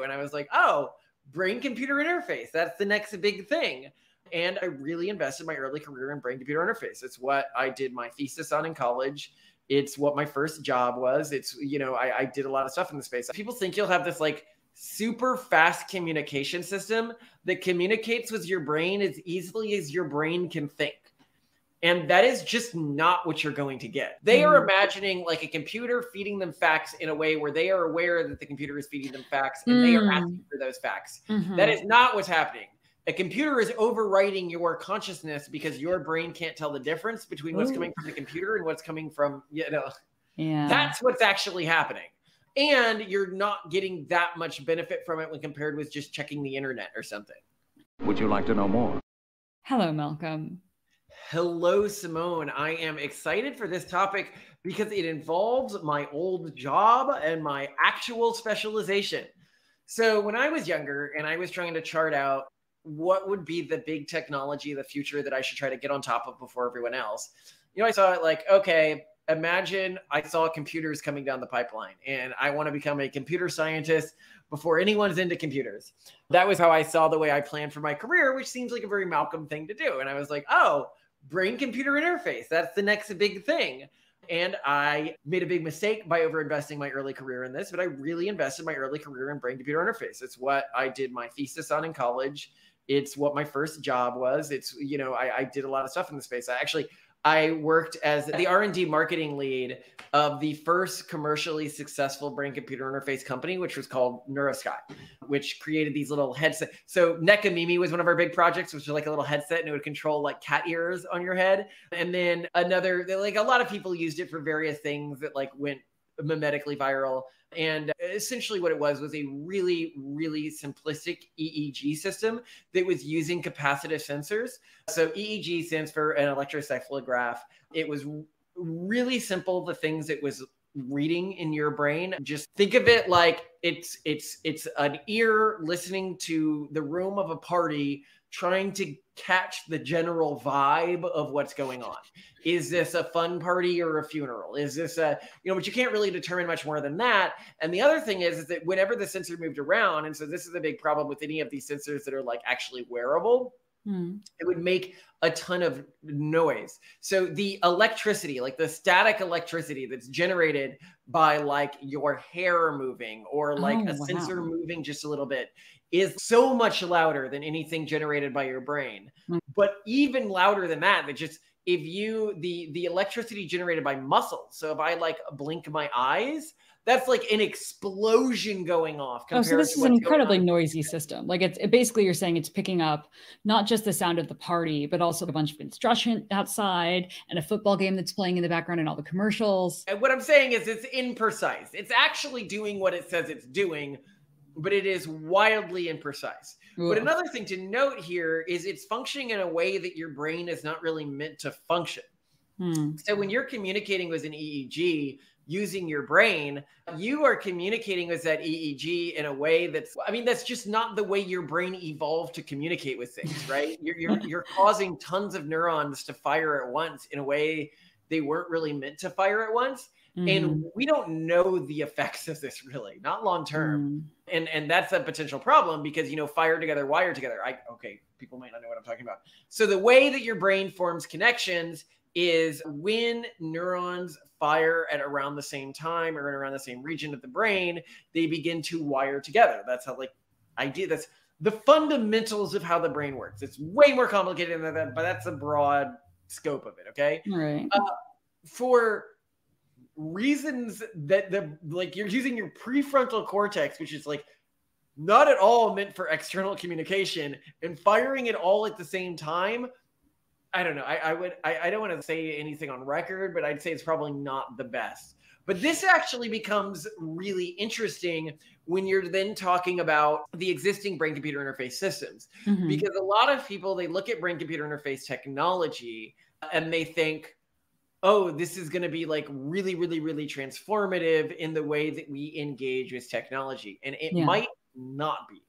And I was like, oh, brain-computer interface. That's the next big thing. And I really invested my early career in brain-computer interface. It's what I did my thesis on in college. It's what my first job was. It's, I did a lot of stuff in the space. People think you'll have this like super fast communication system that communicates with your brain as easily as your brain can think. And that is just not what you're going to get. They are imagining like a computer feeding them facts in a way where they are aware that the computer is feeding them facts and they are asking for those facts. That is not what's happening. A computer is overwriting your consciousness because your brain can't tell the difference between what's coming from the computer and what's coming from, That's what's actually happening. And you're not getting that much benefit from it when compared with just checking the internet or something. Would you like to know more? Hello, Malcolm. Hello, Simone. I am excited for this topic because it involves my old job and my actual specialization. So when I was younger and I was trying to chart out what would be the big technology of the future that I should try to get on top of before everyone else, I saw it like, okay, imagine I saw computers coming down the pipeline and I want to become a computer scientist before anyone's into computers. That was how I saw the way I planned for my career, which seems like a very Malcolm thing to do. And I was like, oh, brain-computer interface. That's the next big thing. And I made a big mistake by overinvesting my early career in this, but I really invested my early career in brain-computer interface. It's what I did my thesis on in college. It's what my first job was. It's, I did a lot of stuff in the space. I worked as the R&D marketing lead of the first commercially successful brain-computer interface company, which was called neuroscience, which created these little headsets. So Nekamimi was one of our big projects, which was like a little headset and it would control like cat ears on your head. And then another, like a lot of people used it for various things that like went mimetically viral. And essentially what it was a really, really simplistic EEG system that was using capacitive sensors. So EEG stands for an electroencephalograph. It was really simple, the things it was reading in your brain. Just think of it like it's an ear listening to the room of a party, trying to catch the general vibe of what's going on. Is this a fun party or a funeral? Is this but you can't really determine much more than that. And the other thing is that whenever the sensor moved around, and so this is a big problem with any of these sensors that are like actually wearable, it would make a ton of noise. So the electricity, like the static electricity that's generated by like your hair moving or like sensor moving just a little bit is so much louder than anything generated by your brain. But even louder than that, if the electricity generated by muscles. So if I like blink my eyes, that's like an explosion going off. So this is an incredibly noisy system. Like it's basically, you're saying it's picking up not just the sound of the party, but also a bunch of instruction outside and a football game that's playing in the background and all the commercials. And what I'm saying is it's imprecise. It's actually doing what it says it's doing, but it is wildly imprecise. Ooh. But another thing to note here is it's functioning in a way that your brain is not really meant to function. So when you're communicating with an EEG using your brain, you are communicating with that EEG in a way that's just not the way your brain evolved to communicate with things, right? You're causing tons of neurons to fire at once in a way they weren't really meant to fire at once. And we don't know the effects of this really, not long term. And that's a potential problem because, fire together, wire together. People might not know what I'm talking about. So the way that your brain forms connections is when neurons fire at around the same time or in around the same region of the brain, they begin to wire together. That's how that's the fundamentals of how the brain works. It's way more complicated than that, but that's a broad scope of it. Okay. Right. For reasons that you're using your prefrontal cortex, which is like not at all meant for external communication, and firing it all at the same time. I don't know. I don't want to say anything on record, but I'd say it's probably not the best. But this actually becomes really interesting when you're then talking about the existing brain-computer interface systems. Because a lot of people, they look at brain-computer interface technology and they think, oh, this is going to be like really, really, really transformative in the way that we engage with technology. And it might not be.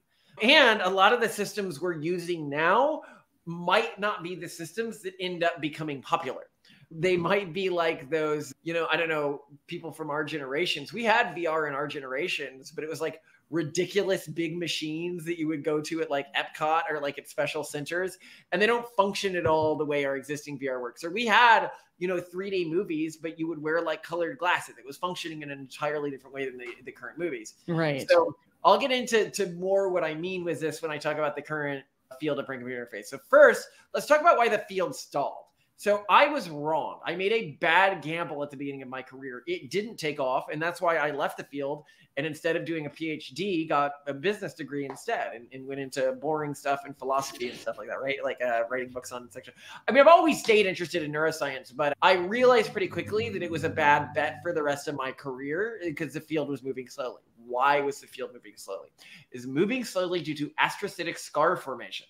And a lot of the systems we're using now might not be the systems that end up becoming popular. They might be like those, I don't know, people from our generations. We had VR in our generations, but it was like ridiculous big machines that you would go to at like Epcot or like at special centers, and they don't function at all the way our existing VR works. Or we had, 3D movies, but you would wear like colored glasses. It was functioning in an entirely different way than the current movies. Right. So I'll get into more what I mean with this when I talk about the current field of brain computer interface. So first, let's talk about why the field stalled. So I was wrong. I made a bad gamble at the beginning of my career. It didn't take off, and that's why I left the field, and instead of doing a PhD, got a business degree instead, and went into boring stuff and philosophy and stuff like that, right? Like writing books on section. I mean, I've always stayed interested in neuroscience, but I realized pretty quickly that it was a bad bet for the rest of my career because the field was moving slowly. Why was the field moving slowly? It's moving slowly due to astrocytic scar formation.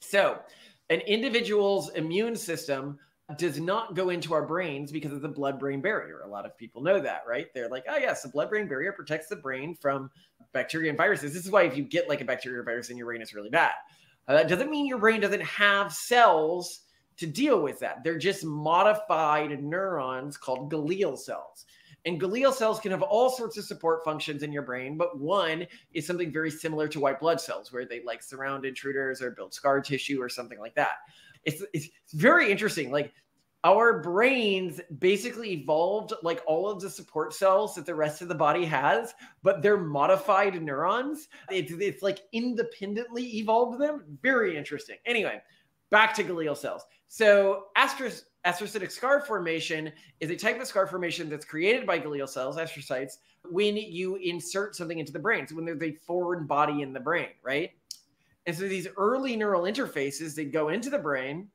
So an individual's immune system does not go into our brains because of the blood-brain barrier. A lot of people know that, right? They're like, oh yes, the blood-brain barrier protects the brain from bacteria and viruses. This is why if you get like a bacteria or virus in your brain, it's really bad. That doesn't mean your brain doesn't have cells to deal with that. They're just modified neurons called glial cells. And glial cells can have all sorts of support functions in your brain, but one is something very similar to white blood cells, where they like surround intruders or build scar tissue or something like that. It's very interesting. Like our brains basically evolved like all of the support cells that the rest of the body has, but they're modified neurons. It's like independently evolved them. Very interesting. Anyway, back to glial cells. So astrocytic scar formation is a type of scar formation that's created by glial cells, astrocytes, when you insert something into the brain. So when there's a foreign body in the brain, right? And so these early neural interfaces, they go into the brain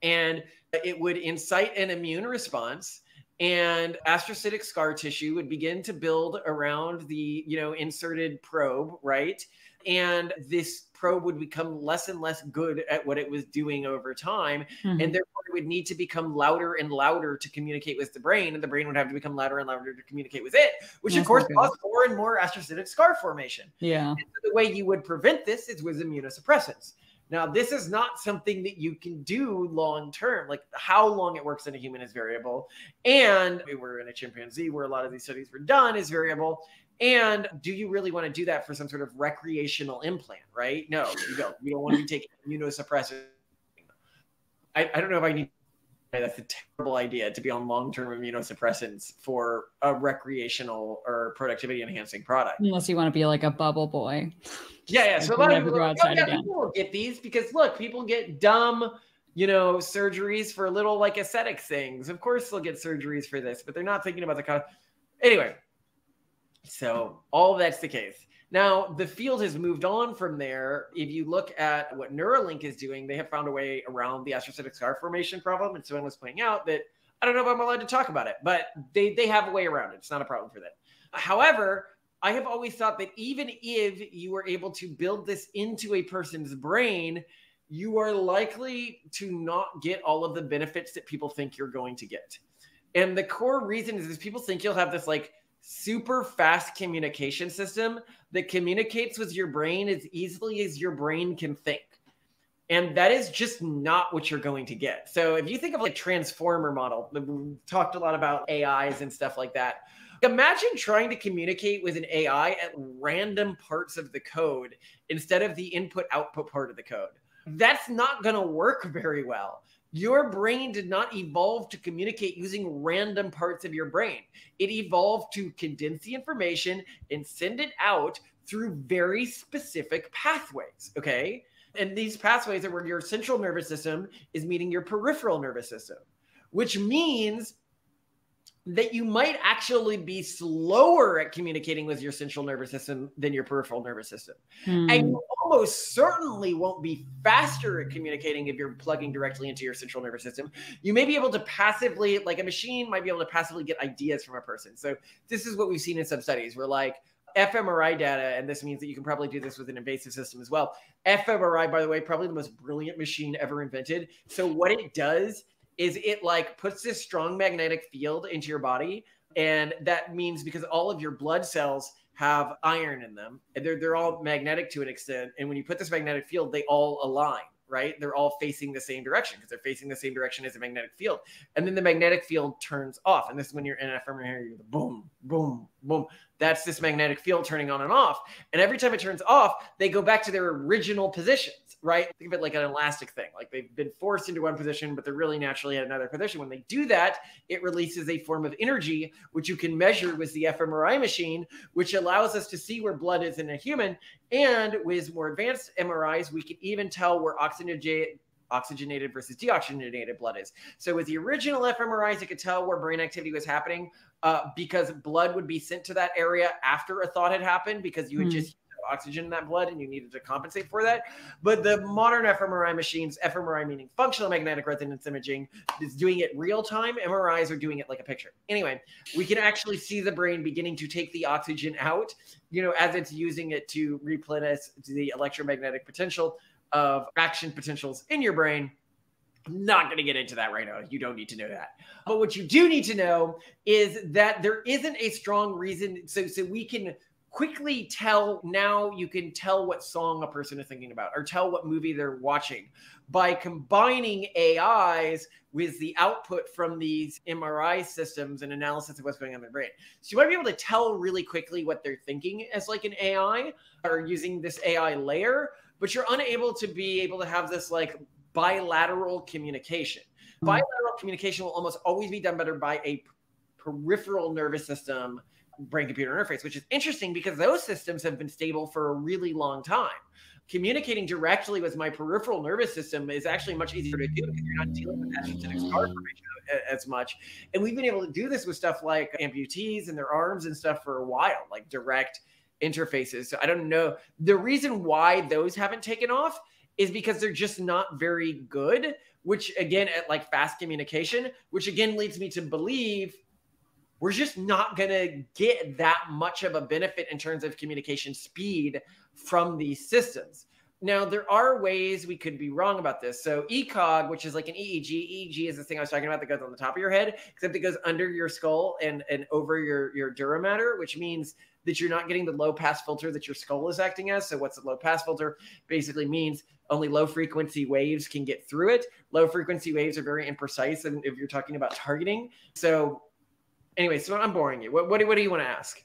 and it would incite an immune response, and astrocytic scar tissue would begin to build around the, inserted probe, right? And this probe would become less and less good at what it was doing over time. Mm-hmm. And therefore it would need to become louder and louder to communicate with the brain. And the brain would have to become louder and louder to communicate with it, which of course caused more and more astrocytic scar formation. Yeah. And so the way you would prevent this is with immunosuppressants. Now, this is not something that you can do long-term. Like how long it works in a human is variable. And we're in a chimpanzee where a lot of these studies were done is variable. And do you really want to do that for some sort of recreational implant, right? No, you don't. You don't want to be taking immunosuppressants. I don't know if I need. That's a terrible idea to be on long-term immunosuppressants for a recreational or productivity-enhancing product. Unless you want to be like a bubble boy. Yeah. So a lot of people, people will get these because look, people get dumb, surgeries for little like aesthetic things. Of course, they'll get surgeries for this, but they're not thinking about the cost. Anyway. So all of that's the case. Now, the field has moved on from there. If you look at what Neuralink is doing, they have found a way around the astrocytic scar formation problem. And Simone was pointing out that I don't know if I'm allowed to talk about it, but they have a way around it. It's not a problem for them. However, I have always thought that even if you were able to build this into a person's brain, you are likely to not get all of the benefits that people think you're going to get. And the core reason is people think you'll have this like super fast communication system that communicates with your brain as easily as your brain can think. And that is just not what you're going to get. So if you think of like transformer model, we talked a lot about AIs and stuff like that. Imagine trying to communicate with an AI at random parts of the code instead of the input-output part of the code. That's not going to work very well. Your brain did not evolve to communicate using random parts of your brain. It evolved to condense the information and send it out through very specific pathways, okay? And these pathways are where your central nervous system is meeting your peripheral nervous system, which means that you might actually be slower at communicating with your central nervous system than your peripheral nervous system. And you almost certainly won't be faster at communicating if you're plugging directly into your central nervous system. You may be able to passively, like a machine might be able to passively get ideas from a person. So this is what we've seen in some studies where like fMRI data, and this means that you can probably do this with an invasive system as well. fMRI, by the way, probably the most brilliant machine ever invented. So what it does is it like puts this strong magnetic field into your body. And that means because all of your blood cells have iron in them, and they're all magnetic to an extent. And when you put this magnetic field, they all align, right? They're all facing the same direction because they're facing the same direction as the magnetic field. And then the magnetic field turns off. And this is when you're in fMRI, you're boom, boom, boom. That's this magnetic field turning on and off. And every time it turns off, they go back to their original positions, right? Think of it like an elastic thing. Like they've been forced into one position, but they're really naturally at another position. When they do that, it releases a form of energy, which you can measure with the fMRI machine, which allows us to see where blood is in a human. And with more advanced MRIs, we can even tell where oxygenated versus deoxygenated blood is. So with the original fMRIs, it could tell where brain activity was happening because blood would be sent to that area after a thought had happened because you had just used oxygen in that blood and you needed to compensate for that. But the modern fMRI machines, fMRI meaning functional magnetic resonance imaging, is doing it real time. MRIs are doing it like a picture. Anyway, we can actually see the brain beginning to take the oxygen out, as it's using it to replenish the electromagnetic potential of action potentials in your brain. I'm not going to get into that right now. You don't need to know that. But what you do need to know is that there isn't a strong reason. So we can quickly tell. Now you can tell what song a person is thinking about or tell what movie they're watching by combining AIs with the output from these MRI systems and analysis of what's going on in their brain. So you might be able to tell really quickly what they're thinking as like an AI or using this AI layer, but you're unable to be able to have this like bilateral communication. Bilateral communication will almost always be done better by a peripheral nervous system brain-computer interface, which is interesting because those systems have been stable for a really long time. Communicating directly with my peripheral nervous system is actually much easier to do because you're not dealing with that specific scar formation as much. And we've been able to do this with stuff like amputees and their arms and stuff for a while, like direct interfaces. So I don't know. The reason why those haven't taken off is because they're just not very good, which again, at like fast communication, which again leads me to believe we're just not going to get that much of a benefit in terms of communication speed from these systems. Now, there are ways we could be wrong about this. So ECOG, which is like an EEG. EEG is this thing I was talking about that goes on the top of your head, except it goes under your skull and over your dura mater, which means that you're not getting the low pass filter that your skull is acting as. So what's a low pass filter? Basically means only low frequency waves can get through it. Low frequency waves are very imprecise and if you're talking about targeting. So anyway, so I'm boring you. What do you want to ask?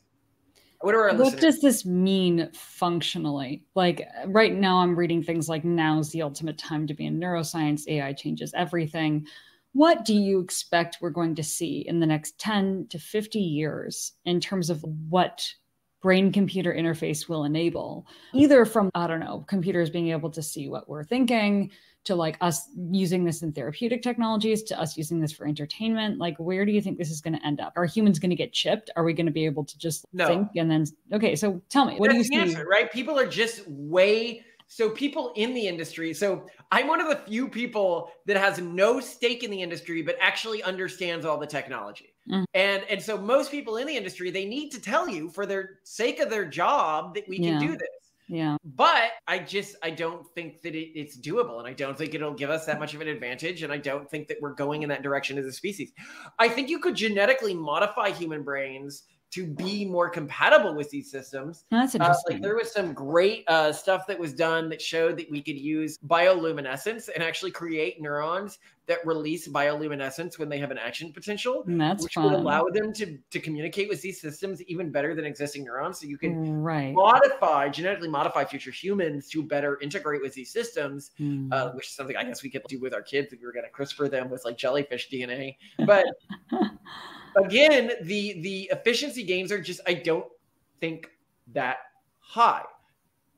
What does this mean functionally? Like right now I'm reading things like now's the ultimate time to be in neuroscience. AI changes everything. What do you expect we're going to see in the next 10 to 50 years in terms of what brain-computer interface will enable? Either from, I don't know, computers being able to see what we're thinking, to like us using this in therapeutic technologies, to us using this for entertainment. Like, where do you think this is going to end up? Are humans going to get chipped? Are we going to be able to just think and then, okay, so tell me, what do you see? Answer, right? People are just so people in the industry. So I'm one of the few people that has no stake in the industry, but actually understands all the technology. And so most people in the industry, they need to tell you for their sake of their job that we can do this. Yeah. But I don't think that it's doable. And I don't think it'll give us that much of an advantage. And I don't think that we're going in that direction as a species. I think you could genetically modify human brains to be more compatible with these systems. That's interesting. Like there was some great stuff that was done that showed that we could use bioluminescence and actually create neurons that release bioluminescence when they have an action potential, which would allow them to communicate with these systems even better than existing neurons. So you can genetically modify future humans to better integrate with these systems, which is something I guess we could do with our kids if we were going to CRISPR them with like jellyfish DNA. But again, the efficiency gains are just, I don't think that high.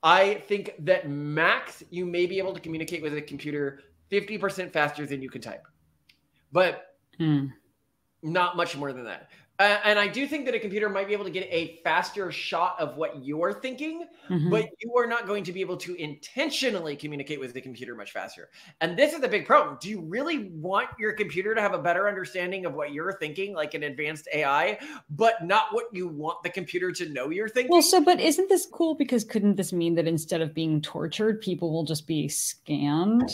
I think that max, you may be able to communicate with a computer 50% faster than you can type, but not much more than that. And I do think that a computer might be able to get a faster shot of what you're thinking, but you are not going to be able to intentionally communicate with the computer much faster. And this is the big problem. Do you really want your computer to have a better understanding of what you're thinking, like an advanced AI, but not what you want the computer to know you're thinking? Well, but isn't this cool? Because couldn't this mean that instead of being tortured, people will just be scanned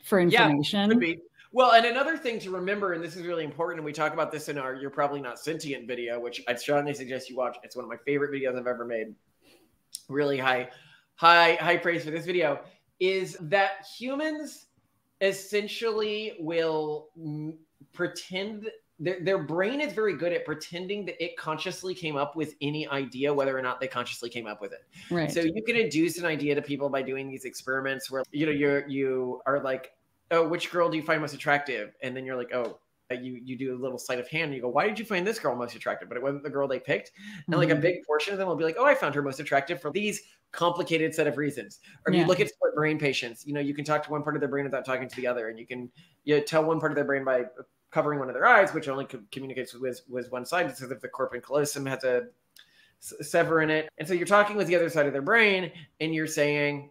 for information? Yeah, could be. Well, and another thing to remember, and this is really important, and we talk about this in our You're Probably Not Sentient video, which I'd strongly suggest you watch. It's one of my favorite videos I've ever made. Really high praise for this video, is that humans essentially will pretend their brain is very good at pretending that it consciously came up with any idea, whether or not they consciously came up with it. Right. So you can induce an idea to people by doing these experiments where, you are like, oh, which girl do you find most attractive? And then you're like, oh, you do a little sleight of hand and you go, why did you find this girl most attractive? But it wasn't the girl they picked. And like a big portion of them will be like, oh, I found her most attractive for these complicated set of reasons. Or if you look at split brain patients, you can talk to one part of their brain without talking to the other. And you can tell one part of their brain by covering one of their eyes, which only communicates with one side because if the corpus callosum has a sever in it. And so you're talking with the other side of their brain and you're saying,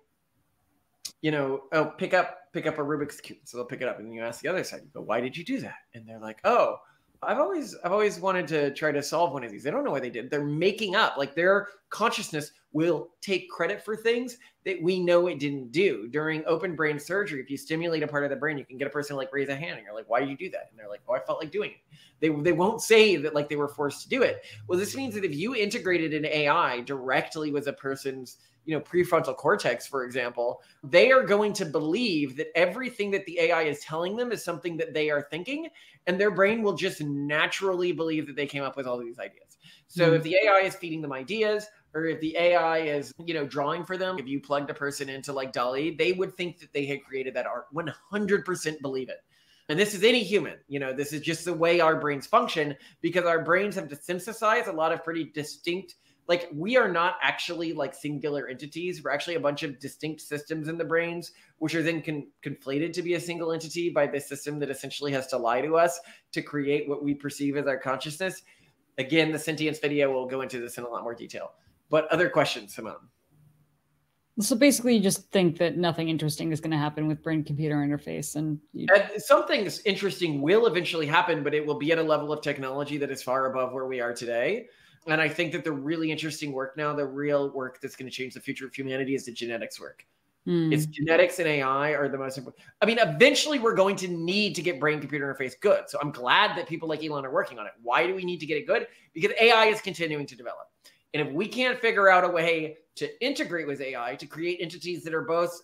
oh, pick up a Rubik's Cube. So they'll pick it up and you ask the other side, you go, why did you do that? And they're like, oh, I've always wanted to try to solve one of these. They don't know why they did. They're making up, like their consciousness will take credit for things that we know it didn't do. During open brain surgery, if you stimulate a part of the brain, you can get a person to like raise a hand and you're like, why did you do that? And they're like, oh, I felt like doing it. They won't say that like they were forced to do it. Well, this means that if you integrated an AI directly with a person's prefrontal cortex, for example, they are going to believe that everything that the AI is telling them is something that they are thinking, and their brain will just naturally believe that they came up with all these ideas. So if the AI is feeding them ideas, or if the AI is, drawing for them, if you plugged a person into like DALL-E, they would think that they had created that art, 100% believe it. And this is any human, this is just the way our brains function, because our brains have to synthesize a lot of pretty distinct, like we are not actually like singular entities. We're actually a bunch of distinct systems in the brains, which are then conflated to be a single entity by the system that essentially has to lie to us to create what we perceive as our consciousness. Again, the sentience video will go into this in a lot more detail. But other questions, Simone? So basically you just think that nothing interesting is going to happen with brain-computer interface. And something interesting will eventually happen, but it will be at a level of technology that is far above where we are today. And I think that the really interesting work now, the real work that's going to change the future of humanity is the genetics work. It's genetics and AI are the most important. I mean, eventually we're going to need to get brain-computer interface good. So I'm glad that people like Elon are working on it. Why do we need to get it good? Because AI is continuing to develop. And if we can't figure out a way to integrate with AI to create entities that are both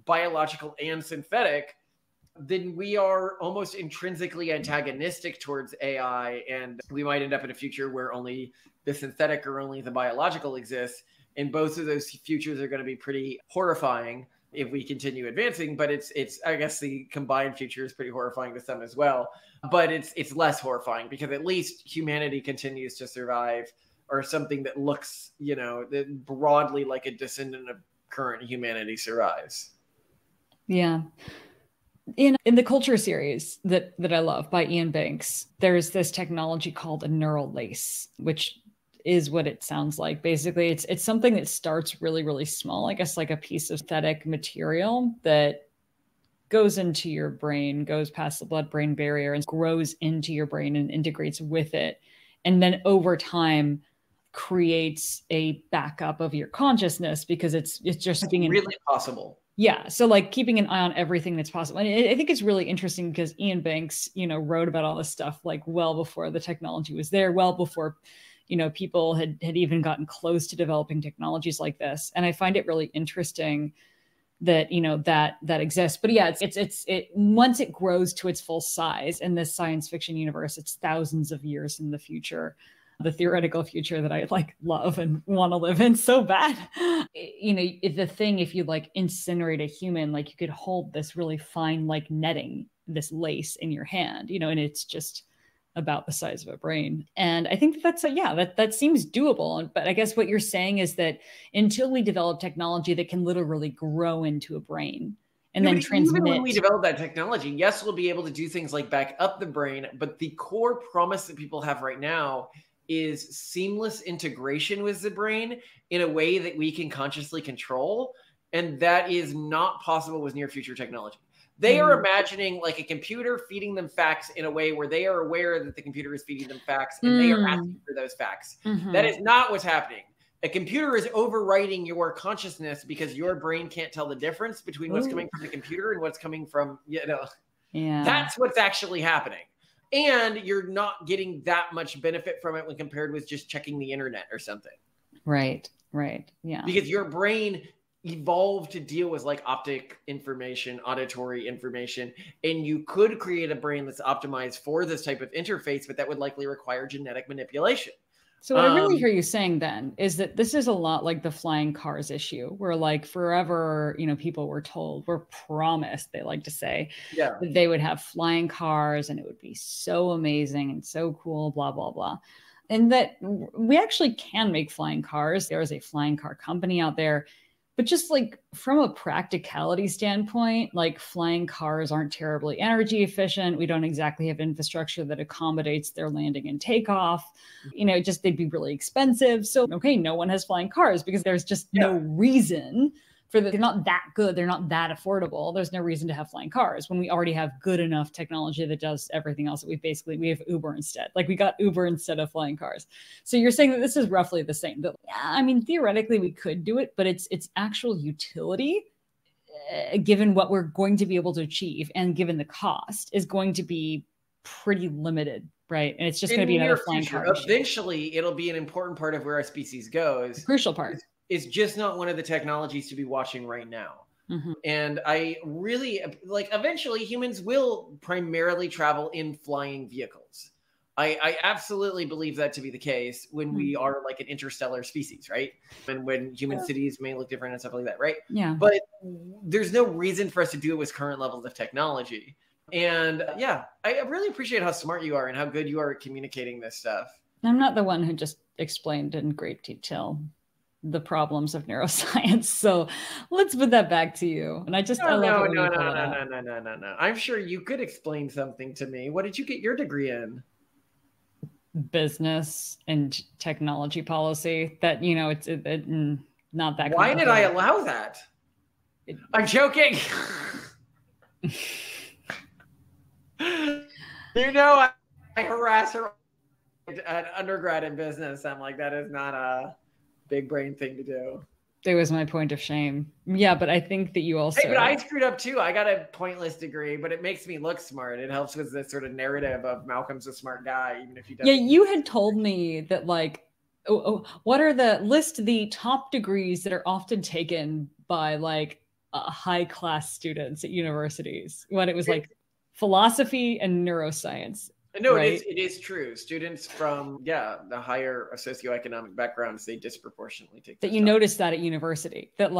biological and synthetic, then we are almost intrinsically antagonistic towards AI. And we might end up in a future where only the synthetic or only the biological exists. And both of those futures are going to be pretty horrifying if we continue advancing. But it's I guess the combined future is pretty horrifying to some as well. But it's less horrifying because at least humanity continues to survive, or something that looks, broadly like a descendant of current humanity survives. Yeah. In the Culture series that I love by Ian Banks, there's this technology called a neural lace, which is what it sounds like. Basically, it's something that starts really, really small, I guess like a piece of synthetic material that goes into your brain, goes past the blood-brain barrier and grows into your brain and integrates with it. And then over time creates a backup of your consciousness, because it's just being really possible. Yeah. So like keeping an eye on everything that's possible. And I think it's really interesting because Ian Banks, wrote about all this stuff like well before the technology was there, well before, people had even gotten close to developing technologies like this. And I find it really interesting that, that exists. But yeah, it's once it grows to its full size in this science fiction universe, it's thousands of years in the future. The theoretical future that I like love and want to live in so bad. The thing, if you like incinerate a human, like you could hold this really fine, like netting, this lace in your hand, and it's just about the size of a brain. And I think that seems doable. But I guess what you're saying is that until we develop technology that can literally grow into a brain and then transmit. Even when we develop that technology, yes, we'll be able to do things like back up the brain. But the core promise that people have right now is seamless integration with the brain in a way that we can consciously control. And that is not possible with near future technology. They are imagining like a computer feeding them facts in a way where they are aware that the computer is feeding them facts and they are asking for those facts. That is not what's happening. A computer is overwriting your consciousness because your brain can't tell the difference between what's coming from the computer and what's coming from, That's what's actually happening. And you're not getting that much benefit from it when compared with just checking the internet or something. Right. Yeah. Because your brain evolved to deal with like optic information, auditory information, and you could create a brain that's optimized for this type of interface, but that would likely require genetic manipulation. So what I really hear you saying then is that this is a lot like the flying cars issue, where like forever, people were promised, they like to say, that they would have flying cars and it would be so amazing and so cool, blah, blah, blah. And that we actually can make flying cars. There is a flying car company out there. But just like from a practicality standpoint, like flying cars aren't terribly energy efficient. We don't exactly have infrastructure that accommodates their landing and takeoff. They'd be really expensive. So, okay, no one has flying cars because there's just no reason for they're not that good. They're not that affordable. There's no reason to have flying cars when we already have good enough technology that does everything else that we have Uber instead. Like we got Uber instead of flying cars. So you're saying that this is roughly the same. But theoretically we could do it, but its actual utility, given what we're going to be able to achieve and given the cost, is going to be pretty limited, right? And it's just going to be another flying car. Eventually, it'll be an important part of where our species goes. The crucial part. It's just not one of the technologies to be watching right now. And I really eventually humans will primarily travel in flying vehicles. I absolutely believe that to be the case when we are like an interstellar species, right? And when human cities may look different and stuff like that, right? Yeah. But there's no reason for us to do it with current levels of technology. And I really appreciate how smart you are and how good you are at communicating this stuff. I'm not the one who just explained in great detail the problems of neuroscience. So let's put that back to you. And No. I'm sure you could explain something to me. What did you get your degree in? Business and technology policy. That, it's not that. Why did I allow that? I'm joking. I harass her at undergrad in business. I'm like, that is not a big brain thing to do. It was my point of shame. Yeah, but I think that you also... Hey, but I screwed up too. I got a pointless degree, but it makes me look smart. It helps with this sort of narrative of Malcolm's a smart guy, even if he doesn't. Yeah, you had told me that list the top degrees that are often taken by high-class students at universities. When it was philosophy and neuroscience. No, right? it is true. Students from the higher socioeconomic backgrounds, they disproportionately take that. You noticed that at university, that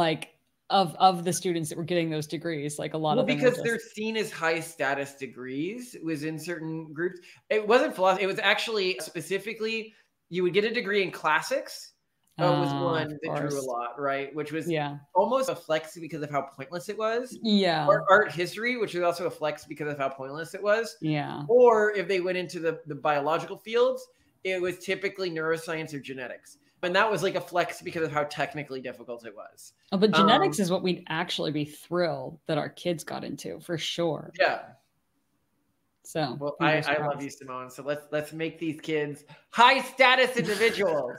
of the students that were getting those degrees, a lot of them because they're seen as high status degrees. It was in certain groups. It wasn't philosophy. It was actually specifically you would get a degree in classics. Was one that drew a lot, right? Which was almost a flex because of how pointless it was. Yeah. Or art history, which was also a flex because of how pointless it was. Yeah. Or if they went into the biological fields, it was typically neuroscience or genetics. And that was a flex because of how technically difficult it was. Oh, but genetics is what we'd actually be thrilled that our kids got into, for sure. Yeah. So well, I love you, Simone. So let's make these kids high status individuals.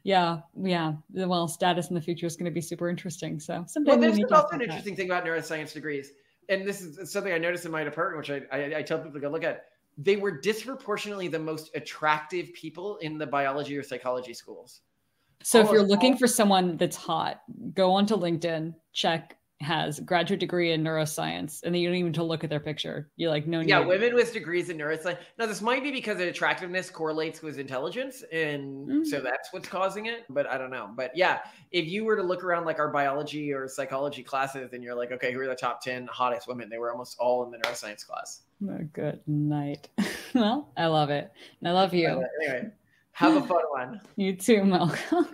Yeah. Well, status in the future is going to be super interesting. So there's also an interesting thing about neuroscience degrees, and this is something I noticed in my department, which I tell people to go look at. They were disproportionately the most attractive people in the biology or psychology schools. So if you're looking for someone that's hot, go onto LinkedIn, check has a graduate degree in neuroscience, and then you don't even need to look at their picture. You're like, no. Yeah, women with degrees in neuroscience. Now, this might be because attractiveness correlates with intelligence, and so that's what's causing it. But I don't know. But yeah, if you were to look around our biology or psychology classes, and you're like, okay, who are the top 10 hottest women? They were almost all in the neuroscience class. Oh, good night. Well, I love it. And I love you. Anyway, have a fun one. You too, Malcolm.